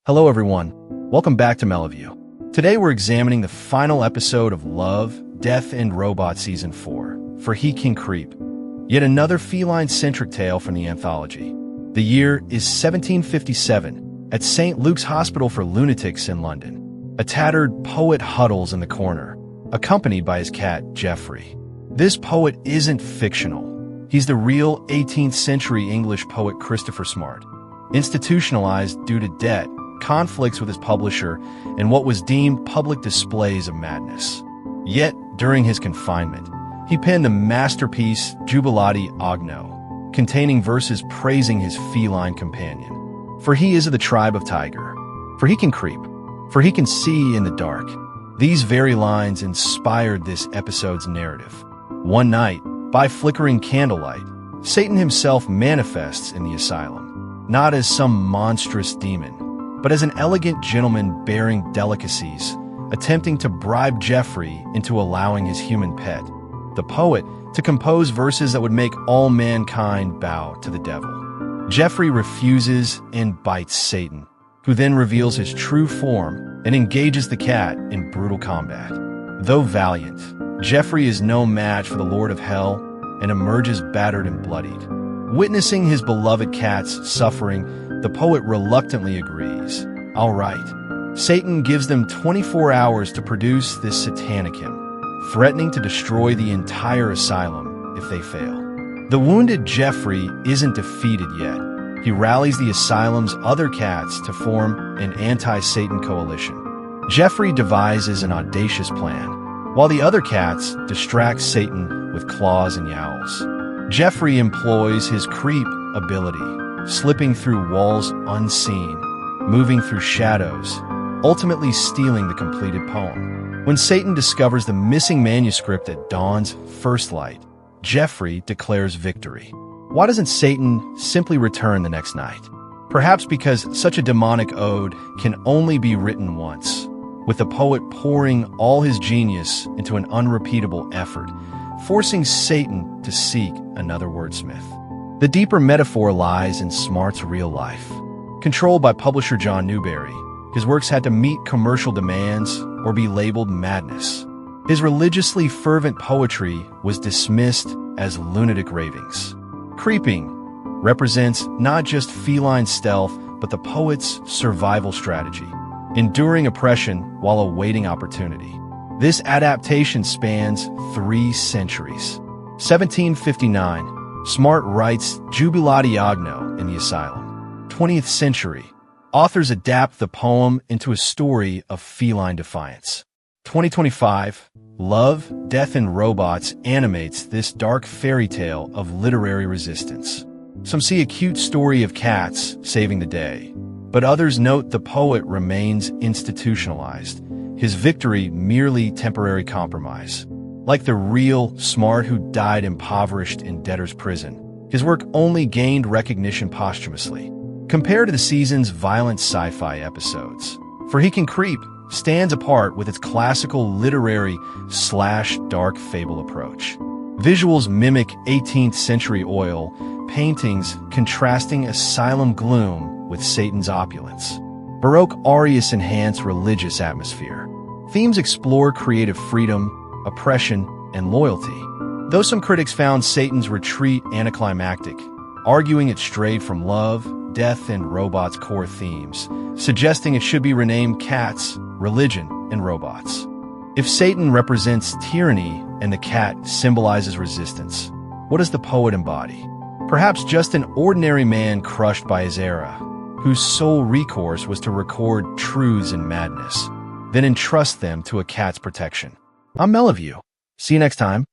Hello everyone, welcome back to Mellaview. Today we're examining the final episode of Love, Death, and Robot Season 4, For He Can Creep. Yet another feline-centric tale from the anthology. The year is 1757, at St. Luke's Hospital for Lunatics in London. A tattered poet huddles in the corner, accompanied by his cat, Geoffrey. This poet isn't fictional. He's the real 18th century English poet Christopher Smart, institutionalized due to debt, conflicts with his publisher, and what was deemed public displays of madness. Yet, during his confinement, he penned the masterpiece Jubilati Agno, containing verses praising his feline companion. For he is of the tribe of tiger. For he can creep. For he can see in the dark. These very lines inspired this episode's narrative. One night, by flickering candlelight, Satan himself manifests in the asylum, not as some monstrous demon, but as an elegant gentleman bearing delicacies, attempting to bribe Geoffrey into allowing his human pet, the poet, to compose verses that would make all mankind bow to the devil. Geoffrey refuses and bites Satan, who then reveals his true form and engages the cat in brutal combat. Though valiant, Geoffrey is no match for the Lord of Hell and emerges battered and bloodied. Witnessing his beloved cat's suffering, the poet reluctantly agrees. All right. Satan gives them 24 hours to produce this satanic hymn, threatening to destroy the entire asylum if they fail. The wounded Geoffrey isn't defeated yet. He rallies the asylum's other cats to form an anti-Satan coalition. Geoffrey devises an audacious plan, while the other cats distract Satan with claws and yowls. Geoffrey employs his creep ability, slipping through walls unseen, moving through shadows, ultimately stealing the completed poem. When Satan discovers the missing manuscript at dawn's first light, Geoffrey declares victory. Why doesn't Satan simply return the next night? Perhaps because such a demonic ode can only be written once, with the poet pouring all his genius into an unrepeatable effort, forcing Satan to seek another wordsmith. The deeper metaphor lies in Smart's real life. Controlled by publisher John Newbery, his works had to meet commercial demands or be labeled madness. His religiously fervent poetry was dismissed as lunatic ravings. Creeping represents not just feline stealth, but the poet's survival strategy, enduring oppression while awaiting opportunity. This adaptation spans 3 centuries. 1759, Smart writes Jubilati Agno in the asylum. 20th century, authors adapt the poem into a story of feline defiance. 2025, Love, Death, and Robots animates this dark fairy tale of literary resistance. Some see a cute story of cats saving the day, but others note the poet remains institutionalized, his victory merely temporary compromise. Like the real Smart who died impoverished in debtor's prison, his work only gained recognition posthumously. Compared to the season's violent sci-fi episodes, For He Can Creep stands apart with its classical literary/dark fable approach. Visuals mimic 18th century oil paintings contrasting asylum gloom with Satan's opulence. Baroque arias enhance religious atmosphere. Themes explore creative freedom, oppression, and loyalty. Though some critics found Satan's retreat anticlimactic, arguing it strayed from love, death, and robots' core themes, suggesting it should be renamed Cats, Religion, and Robots. If Satan represents tyranny and the cat symbolizes resistance, what does the poet embody? Perhaps just an ordinary man crushed by his era, whose sole recourse was to record truths in madness, then entrust them to a cat's protection. I'm Mellaview. See you next time.